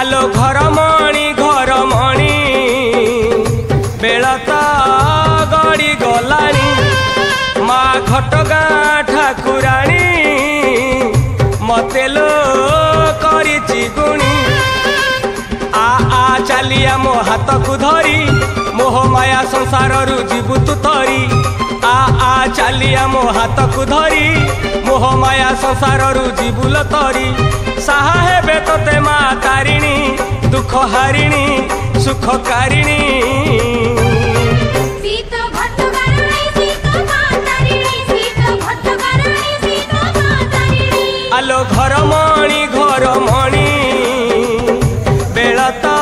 आलो घर मणि बेलता गड़ी गलानी माँ घटगाँ ठाकुराणी मते लो करिछि गुणी आ चलिया मो हाथ को धरी मोह माया संसार रु जीवु तू तरी आ चलिया मो हाथ को धरी मोह माया संसार रु जीवुल तरी साहा हेबे तोते माँ तारिणी दुख हारिणी सुख कारिणी आलो घर मणि बेलता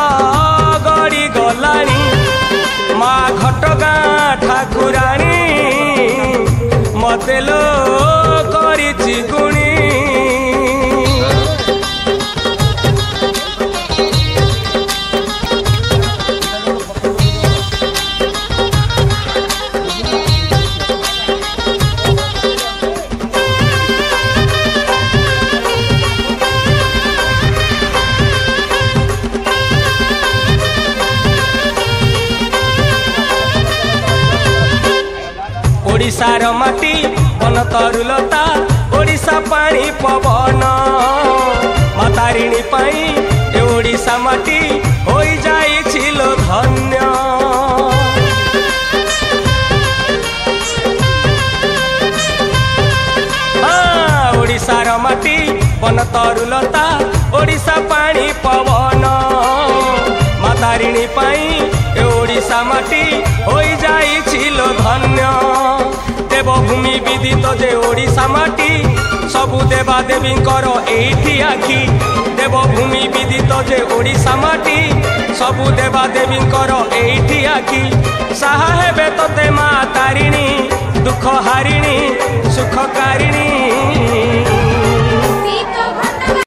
गड़ी गलानी माँ घटगाँ ठाकुराणी मते लो करिछि गुणी ओडिशार माटी वन तरुलता ओडिशा पानी पवन मातारिणी पाई ए ओडिशा माटी होई जाइछिलो धन्य ओडिशार माटी वन तरुलता ओडिशा पानी पवन मातारिणी पाई ए ओडिशा माटी होई जाइछिलो धन्य देवभूमि विदित जे ओडिशा माटी सबु देवा देवींकर एठी आखि देवभूमि विदित जे ओडिशा माटी सबु देवा देवींकर एठी आखि साहा हेबे तोते माँ तारिणी